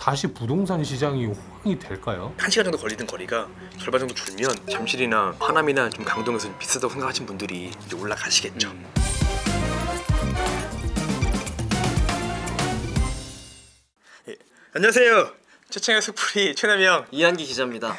다시 부동산 시장이 호황이 될까요? 1시간 정도 걸리던 거리가 절반 정도 줄면 잠실이나 하남이나 좀 강동에서 좀 비싸다고 생각하시는 분들이 이제 올라가시겠죠. 예, 안녕하세요. 최창의 속풀이 최남영 이한기 기자입니다.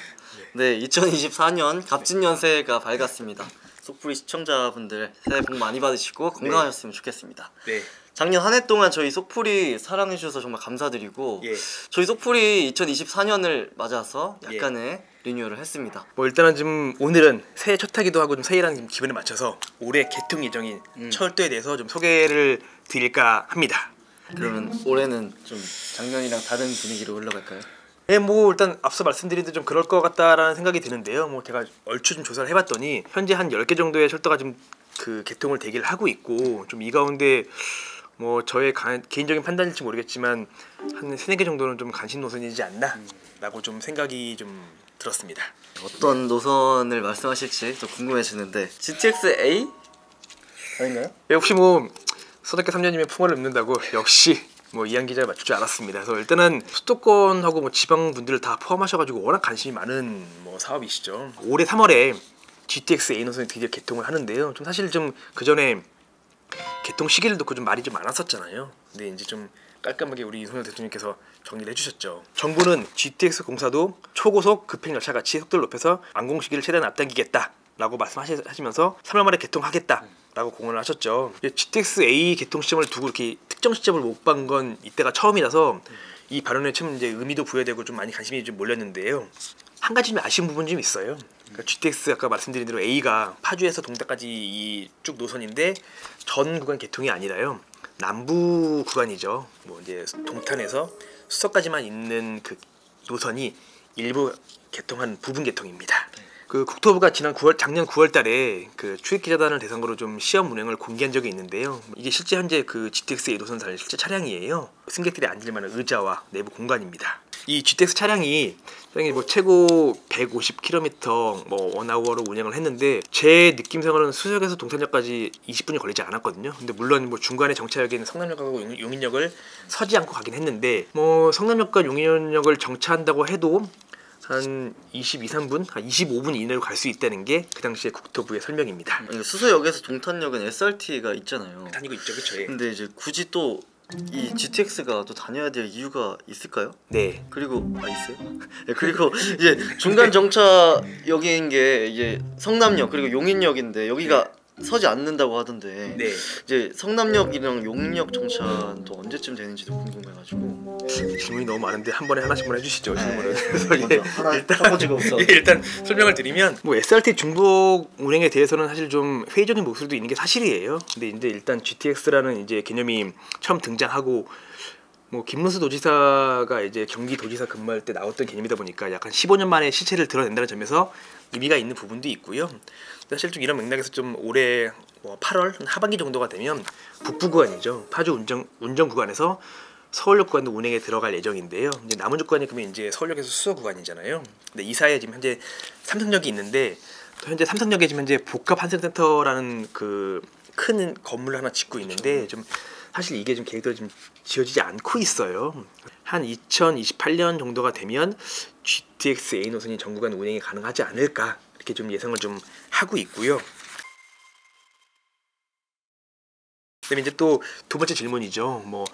네, 2024년 갑진년새가 밝았습니다. 속풀이 시청자분들 새해 복 많이 받으시고 건강하셨으면 좋겠습니다. 네. 작년 한 해 동안 저희 속풀이 사랑해주셔서 정말 감사드리고 예. 저희 속풀이 2024년을 맞아서 약간의 리뉴얼을 했습니다. 뭐 일단은 좀 오늘은 새해 첫 타기도 하고 좀 새해라는 좀 기분에 맞춰서 올해 개통 예정인 철도에 대해서 좀 소개를 드릴까 합니다. 그러면 올해는 좀 작년이랑 다른 분위기로 흘러갈까요? 네, 뭐 일단 앞서 말씀드린 데 좀 그럴 것 같다라는 생각이 드는데요. 뭐 제가 얼추 좀 조사를 해봤더니 현재 한 10개 정도의 철도가 좀 그 개통을 대기를 하고 있고 좀 이 가운데 뭐 저의 개인적인 판단일지 모르겠지만 한 3-4개 정도는 좀 간신 노선이지 않나 라고 좀 생각이 좀 들었습니다. 어떤 노선을 말씀하실지 좀 궁금해지는데 GTX A? 아닌가요? 네, 혹시 뭐 서대계 3년이면 풍어를 읊는다고 역시 뭐 이한 기자가 맞출 줄 알았습니다. 그래서 일단은 수도권하고 뭐 지방 분들을 다 포함하셔가지고 워낙 관심이 많은 뭐 사업이시죠. 올해 3월에 GTX A 노선이 드디어 개통을 하는데요. 좀 사실 좀 그 전에 개통 시기를 놓고 좀 말이 좀 많았었잖아요. 근데 이제 좀 깔끔하게 우리 윤석열 대통령께서 정리를 해주셨죠. 정부는 GTX 공사도 초고속 급행 열차 같이 속도를 높여서 완공 시기를 최대한 앞당기겠다라고 말씀하시면서 3월 말에 개통하겠다라고 공언을 하셨죠. GTX A 개통 시점을 두고 이렇게 특정 시점을 못 본 건 이때가 처음이라서 이 발언에 참 이제 의미도 부여되고 좀 많이 관심이 좀 몰렸는데요. 한 가지 좀 아쉬운 부분이 좀 있어요. 그러니까 GTX 아까 말씀드린 대로 A가 파주에서 동작까지 이 쭉 노선인데 전 구간 개통이 아니라요. 남부 구간이죠. 뭐 이제 동탄에서 수서까지만 있는 그 노선이 일부 개통한 부분 개통입니다. 그 국토부가 작년 9월달에 그 출입기자단을 대상으로 좀 시험 운행을 공개한 적이 있는데요. 이게 실제 현재 그 GTX A 노선 달 실제 차량이에요. 승객들이 앉을 만한 의자와 내부 공간입니다. 이 GTX 차량이 뭐 최고 150km 뭐 원아워로 운행을 했는데 제 느낌상으로는 수서역에서 동탄역까지 20분이 걸리지 않았거든요. 근데 물론 뭐 중간에 정차역인 성남역하고 용인역을 서지 않고 가긴 했는데 뭐 성남역과 용인역을 정차한다고 해도 한 22-3분, 한 25분 이내로 갈 수 있다는 게 그 당시에 국토부의 설명입니다. 수서역에서 동탄역은 SRT가 있잖아요. 다니고 있죠, 그쵸? 예. 근데 이제 굳이 또 이 GTX가 또 다녀야 될 이유가 있을까요? 네. 그리고 있어요? 네, 그리고 이제 중간 정차역인 게 이제 성남역 그리고 용인역인데 여기가 서지 않는다고 하던데 네. 이제 성남역이랑 용인역 정차는 또 언제쯤 되는지도 궁금해가지고. 질문이 너무 많은데 한 번에 하나씩만 해주시죠. 질문을. 먼저 하나 일단 일단 설명을 드리면 뭐 SRT 중복 운행에 대해서는 사실 좀 회의적인 목소리도 있는 게 사실이에요. 근데 이제 일단 GTX라는 이제 개념이 처음 등장하고 뭐 김문수 도지사가 이제 경기도지사 근무할 때 나왔던 개념이다 보니까 약간 15년 만에 실체를 드러낸다는 점에서 의미가 있는 부분도 있고요. 사실 좀 이런 맥락에서 좀 올해 뭐 8월 하반기 정도가 되면 북부 구간이죠. 파주 운정 구간에서 서울역 구간도 운행에 들어갈 예정인데요. 이제 남은 구간이 그러면 이제 서울역에서 수서 구간이잖아요. 근데 이 사이에 지금 현재 삼성역이 있는데 또 현재 삼성역에 지금 현재 복합 환승센터라는 그 큰 건물을 하나 짓고 있는데 좀 사실 이게 좀 계획대로 좀 지어지지 않고 있어요. 한 2028년 정도가 되면 GTX A 노선이 전 구간 운행이 가능하지 않을까 이렇게 좀 예상을 좀 하고 있고요. 그다음에 이제 또 두 번째 질문이죠. 뭐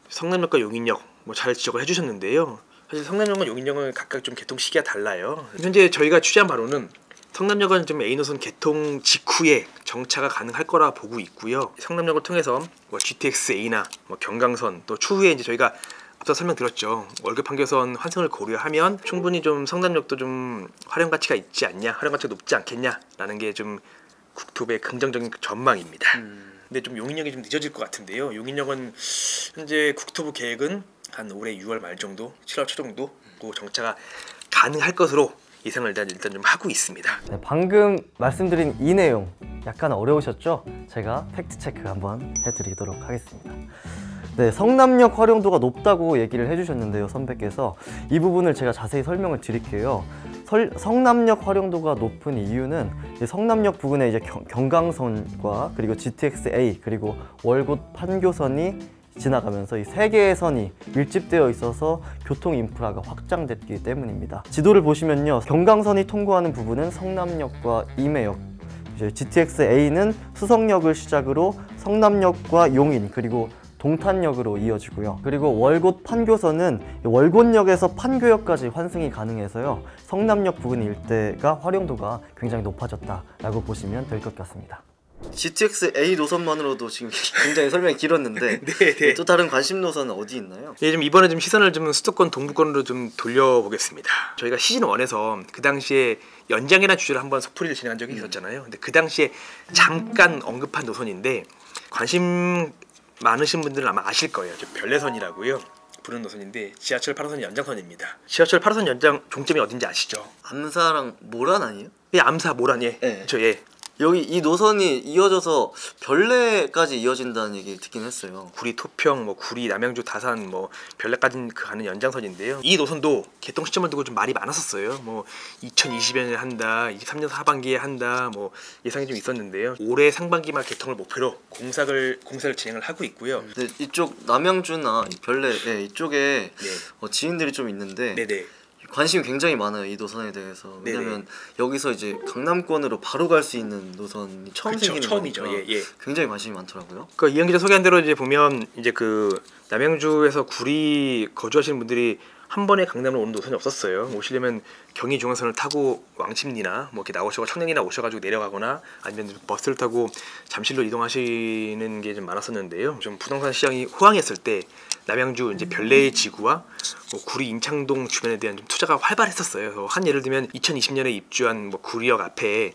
성남역과 용인역 뭐 잘 지적을 해주셨는데요. 사실 성남역과 용인역은 각각 좀 개통 시기가 달라요. 현재 저희가 취재한 바로는 성남역은 좀 A 노선 개통 직후에 정차가 가능할 거라 보고 있고요. 성남역을 통해서 뭐 GTX A나 뭐 경강선 또 추후에 이제 저희가 앞서 설명드렸죠. 월급 판교선 환승을 고려하면 충분히 좀 성남역도 좀 활용 가치가 있지 않냐, 활용 가치가 높지 않겠냐라는 게 좀 국토부의 긍정적인 전망입니다. 근데 좀 용인역이 좀 늦어질 것 같은데요. 용인역은 현재 국토부 계획은 한 올해 6월 말 정도, 7월 초 정도 정차가 가능할 것으로 예상을 일단 좀 하고 있습니다. 네, 방금 말씀드린 이 내용 약간 어려우셨죠? 제가 팩트체크 한번 해드리도록 하겠습니다. 네, 성남역 활용도가 높다고 얘기를 해주셨는데요, 선배께서. 이 부분을 제가 자세히 설명을 드릴게요. 성남역 활용도가 높은 이유는 성남역 부근에 이제 경강선과 그리고 GTX A 그리고 월곶 판교선이 지나가면서 이 세 개의 선이 밀집되어 있어서 교통 인프라가 확장됐기 때문입니다. 지도를 보시면요, 경강선이 통과하는 부분은 성남역과 임해역, 이제 GTX A는 수성역을 시작으로 성남역과 용인 그리고 동탄역으로 이어지고요. 그리고 월곶 판교선은 월곶역에서 판교역까지 환승이 가능해서요, 성남역 부근 일대가 활용도가 굉장히 높아졌다라고 보시면 될 것 같습니다. GTX A 노선만으로도 지금 굉장히 설명이 길었는데 네. 또 다른 관심 노선은 어디 있나요? 예, 좀 이번에 좀 시선을 좀 수도권 동부권으로 좀 돌려보겠습니다. 저희가 시즌 1에서 그 당시에 연장이라는 주제로 한번 속풀이를 진행한 적이 있었잖아요. 근데 그 당시에 잠깐 언급한 노선인데 관심 많으신 분들은 아마 아실 거예요. 별내선이라고요 부르는 노선인데 지하철 8호선 연장선입니다. 지하철 8호선 연장 종점이 어딘지 아시죠? 암사랑 모란 아니에요? 예, 암사 모란예. 네. 예. 여기 이 노선이 이어져서 별내까지 이어진다는 얘기 듣긴 했어요. 구리 토평, 뭐 구리 남양주 다산, 뭐 별내까지 가는 연장선인데요. 이 노선도 개통 시점을 두고 좀 말이 많았었어요. 뭐 2020년에 한다, 23년 하반기에 한다, 뭐 예상이 좀 있었는데요. 올해 상반기말 개통을 목표로 공사를 진행을 하고 있고요. 근데 이쪽 남양주나 별내 이쪽에 네. 지인들이 좀 있는데 네네. 관심이 굉장히 많아요, 이 노선에 대해서. 왜냐면 네네. 여기서 이제 강남권으로 바로 갈 수 있는 노선이 처음 그쵸, 생기는 처음이죠. 거니까 예. 굉장히 관심이 많더라고요. 그 이현 기자 소개한 대로 이제 보면 이제 그 남양주에서 구리 거주하시는 분들이 한 번에 강남으로 오는 노선이 없었어요. 오시려면 경의 중앙선을 타고 왕십리나 뭐 이렇게 나오셔서 청량리나 오셔가지고 내려가거나 아니면 버스를 타고 잠실로 이동하시는 게 좀 많았었는데요. 좀 부동산 시장이 호황했을 때 남양주 이제 별내의 지구와 뭐 구리 인창동 주변에 대한 좀 투자가 활발했었어요. 한 예를 들면 2020년에 입주한 뭐 구리역 앞에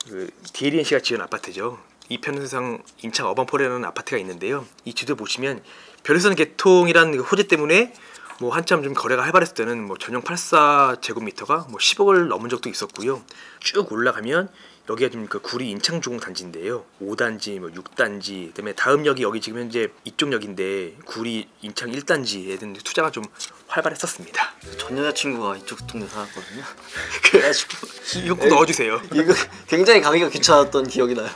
그 DLNC가 지은 아파트죠. 이편세상 인창 어반포레라는 아파트가 있는데요. 이 지도 보시면 별내선 개통이라는 그 호재 때문에 뭐 한참 좀 거래가 활발했을 때는 뭐 전용 84제곱미터가 뭐 10억을 넘은 적도 있었고요. 쭉 올라가면 여기가 좀 그 구리 인창주공 단지인데요. 5단지, 뭐 6단지, 그다음에 다음 역이 여기 지금 현재 이쪽 역인데 구리 인창 1단지에 대한 투자가 좀 활발했었습니다. 전 여자친구가 이쪽 동네 살았거든요. 그래가지고 이거 꼭 넣어주세요. 이거 굉장히 가기가 귀찮았던 기억이 나요.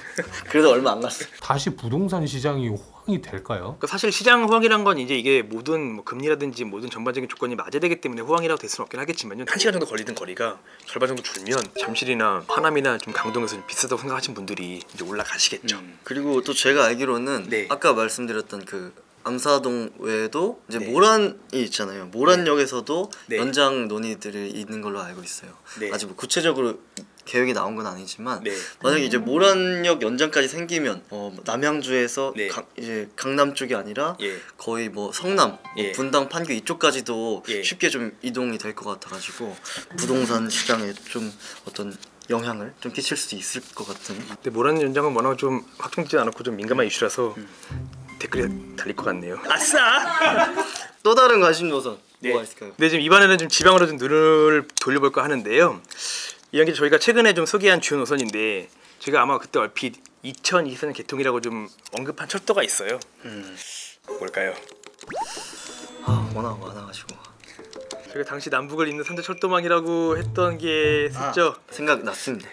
그래서 얼마 안 갔어요. 다시 부동산 시장이 호황이 될까요? 그러니까 사실 시장 호황이란 건 이제 이게 모든 뭐 금리라든지 모든 전반적인 조건이 맞아되기 때문에 호황이라고 될 수는 없긴 하겠지만요. 1시간 정도 걸리던 거리가 절반 정도 줄면 잠실이나 하남이나 좀 강동에서 좀 비싸다고 생각하시는 분들이 이제 올라가시겠죠. 그리고 또 제가 알기로는 네. 아까 말씀드렸던 그 암사동 외에도 이제 네. 모란이 있잖아요. 모란역에서도 네. 연장 논의들이 있는 걸로 알고 있어요. 네. 아직 뭐 구체적으로 계획이 나온 건 아니지만 네. 만약에 이제 모란역 연장까지 생기면 남양주에서 네. 이제 강남 쪽이 아니라 예. 거의 뭐 성남, 뭐 예. 분당, 판교 이쪽까지도 예. 쉽게 좀 이동이 될 것 같아가지고 부동산 시장에 좀 어떤 영향을 좀 끼칠 수 있을 것 같은. 근데 모란 연장은 워낙 좀 확정되지 않았고 좀 민감한 이슈라서 댓글이 달릴 것 같네요. 아싸! 또 다른 관심 노선 네. 뭐가 있을까요? 근데 지금 이번에는 좀 지방으로 좀 눈을 돌려볼까 하는데요. 이런 게 저희가 최근에 좀 소개한 주요 노선인데 제가 아마 그때 얼핏 2024년 개통이라고 좀 언급한 철도가 있어요. 뭘까요? 워낙 많아가지고 저희가 당시 남북을 잇는 3대 철도망이라고 했던 게 있었죠. 생각났습니다.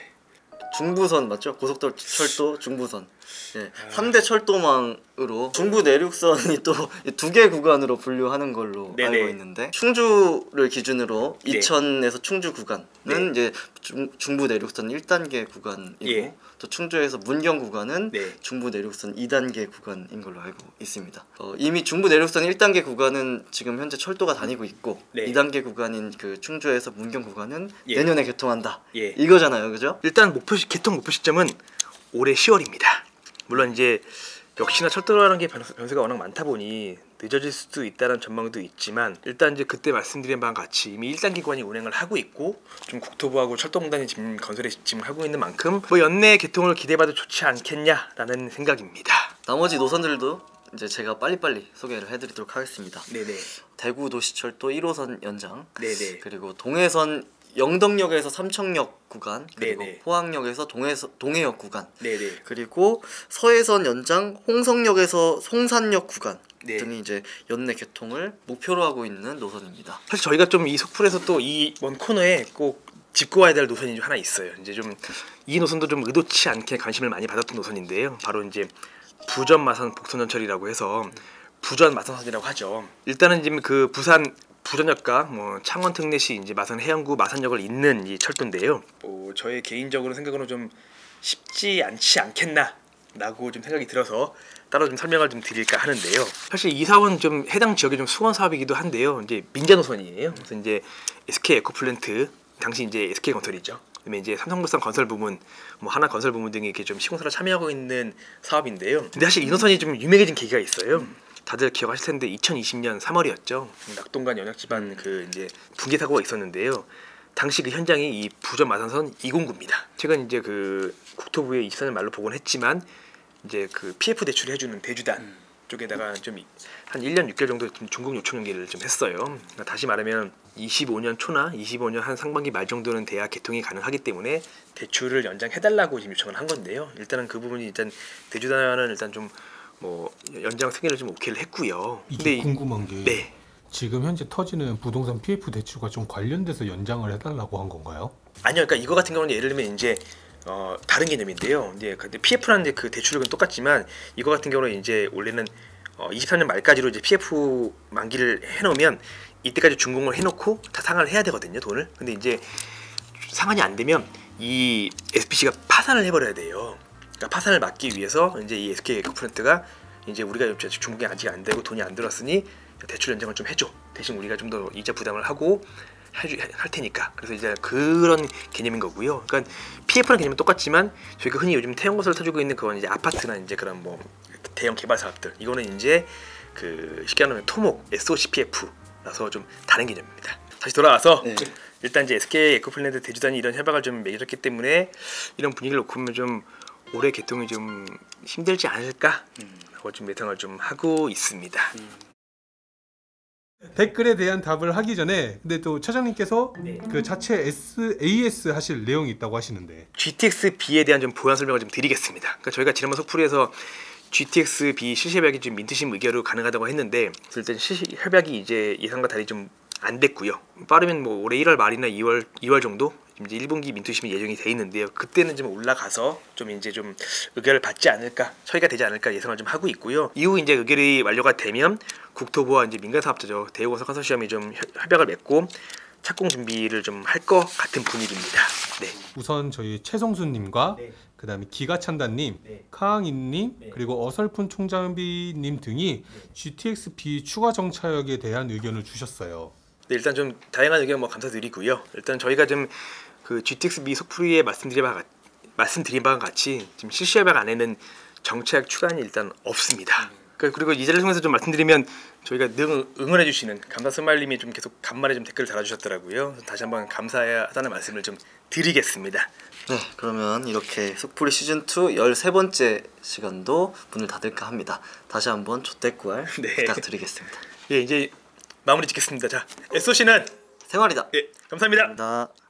중부선 맞죠? 고속도로 철도 중부선. 네, 3대 철도망으로 중부 내륙선이 또 2개 구간으로 분류하는 걸로 네네. 알고 있는데 충주를 기준으로 네. 이천에서 충주 구간은 네. 이제 중부 내륙선 1단계 구간이고 예. 또 충주에서 문경 구간은 네. 중부 내륙선 2단계 구간인 걸로 알고 있습니다. 이미 중부 내륙선 1단계 구간은 지금 현재 철도가 다니고 있고 네. 2단계 구간인 그 충주에서 문경 구간은 예. 내년에 개통한다. 예. 이거잖아요, 그죠? 일단 개통 목표 시점은 올해 10월입니다. 물론 이제 역시나 철도라는 게 변수가 워낙 많다 보니 늦어질 수도 있다는 전망도 있지만 일단 이제 그때 말씀드린 바와 같이 이미 1단계 구간이 운행을 하고 있고 좀 국토부하고 철도공단이 지금 건설에 집중하고 있는 만큼 뭐 연내 개통을 기대해봐도 좋지 않겠냐라는 생각입니다. 나머지 노선들도 이제 제가 빨리빨리 소개를 해드리도록 하겠습니다. 네네. 대구 도시철도 1호선 연장, 네네. 그리고 동해선 영덕역에서 삼청역 구간, 그리고 네네. 포항역에서 동해역 구간, 네네. 그리고 서해선 연장 홍성역에서 송산역 구간 네. 등이 이제 연내 개통을 목표로 하고 있는 노선입니다. 사실 저희가 좀 이 속풀에서 또 이 먼 코너에 꼭 짚고 와야 될 노선이 좀 하나 있어요. 이제 좀 이 노선도 좀 의도치 않게 관심을 많이 받았던 노선인데요. 바로 이제 부전 마산 복선 전철이라고 해서 부전 마산선이라고 하죠. 일단은 지금 그 부산 부전역과 뭐 창원 특례시 이제 마산 해안구 마산역을 잇는 이 철도인데요. 뭐 저의 개인적으로 생각으로 좀 쉽지 않지 않겠나라고 좀 생각이 들어서 따로 좀 설명을 좀 드릴까 하는데요. 사실 이 사업은 좀 해당 지역의 좀 수원 사업이기도 한데요. 이제 민자 노선이에요. 그래서 이제 SK 에코플랜트 당시 이제 SK 건설이죠. 그다음에 이제 삼성물산 건설 부문, 뭐 하나 건설 부문 등이 이렇게 좀 시공사를 참여하고 있는 사업인데요. 근데 사실 이 노선이 좀 유명해진 계기가 있어요. 다들 기억하실 텐데 2020년 3월이었죠. 낙동강 연역 지반 그 이제 붕괴 사고가 있었는데요. 당시 그 현장이 이 부전 마산선 209입니다. 최근 이제 그 국토부에 24년 말로 복원을 했지만 이제 그 PF 대출을 해주는 대주단 쪽에다가 좀 한 1년 6개월 정도 좀 중국 요청 연기를 좀 했어요. 그러니까 다시 말하면 25년 초나 25년 한 상반기 말 정도는 돼야 개통이 가능하기 때문에 대출을 연장해달라고 지금 요청을 한 건데요. 일단은 그 부분이 일단 대주단은 일단 좀 뭐 연장 승인을 좀 오케이를 했고요. 이게 궁금한 게 네. 지금 현재 터지는 부동산 PF 대출과 좀 관련돼서 연장을 해달라고 한 건가요? 아니요, 그러니까 이거 같은 경우는 예를 들면 이제 다른 개념인데요. 이제 근데 PF라는 이제 그 대출은 똑같지만 이거 같은 경우는 이제 원래는 23년 말까지로 이제 PF 만기를 해놓으면 이때까지 준공을 해놓고 다 상환을 해야 되거든요, 돈을. 근데 이제 상환이 안 되면 이 SPC가 파산을 해버려야 돼요. 그러니까 파산을 막기 위해서 이제 이 SK 에코플랜트가 이제 우리가 중공이 아직 안 되고 돈이 안 들었으니 대출 연장을 좀 해줘. 대신 우리가 좀 더 이자 부담을 하고 할 테니까. 그래서 이제 그런 개념인 거고요. 그러니까 PF라는 개념은 똑같지만 저희가 흔히 요즘 태형건설 터지고 있는 그건 이제 아파트나 이제 그런 뭐 대형 개발 사업들. 이거는 이제 그 쉽게 말하면 토목 SOCPF라서 좀 다른 개념입니다. 다시 돌아와서 네. 일단 이제 SK 에코플랜트 대주단이 이런 협약을 좀 맺었기 때문에 이런 분위기를 놓고 보면 좀 올해 개통이 좀 힘들지 않을까라고 좀 예상을 좀 하고 있습니다. 댓글에 대한 답을 하기 전에 근데 또 차장님께서 네. 그 자체 AS 하실 내용이 있다고 하시는데 GTX-B에 대한 좀 보완 설명을 좀 드리겠습니다. 그러니까 저희가 지난번 속풀이에서 GTX-B 실시 협약이 좀 민투심 의결로 가능하다고 했는데 일단 실시 협약이 이제 예상과 달리 좀 안 됐고요. 빠르면 뭐 올해 1월 말이나 2월 정도 이제 1분기 민투심이 예정이 돼 있는데요. 그때는 좀 올라가서 좀 이제 좀 의결을 받지 않을까, 처리가 되지 않을까 예상을 좀 하고 있고요. 이후 이제 의결이 완료가 되면 국토부와 이제 민간 사업자죠, 대우건설 컨소시엄이 좀 협약을 맺고 착공 준비를 좀 할 것 같은 분위기입니다. 네. 우선 저희 최성수님과 네. 그다음에 기가찬다님, 네. 카항인님 네. 그리고 어설픈 총장비님 등이 GTX-B 추가 정차역에 대한 의견을 주셨어요. 네, 일단 좀 다양한 의견 뭐 감사드리고요. 일단 저희가 좀 그 GTX-B 속풀이에 말씀드린 바와 같이 지금 실시 협약 안에는 정차역 추가안이 일단 없습니다. 그리고 이 자리를 통해서 좀 말씀드리면 저희가 늘 응원해 주시는 감사 스마일님이 좀 계속 간만에 좀 댓글을 달아주셨더라고요. 다시 한번 감사하다는 말씀을 좀 드리겠습니다. 네, 그러면 이렇게 속풀이 시즌 2 13번째 시간도 문을 닫을까 합니다. 다시 한번 조댓구알 네. 부탁드리겠습니다. 예, 이제 마무리 짓겠습니다. 자, SOC는 생활이다. 예, 감사합니다. 감사합니다.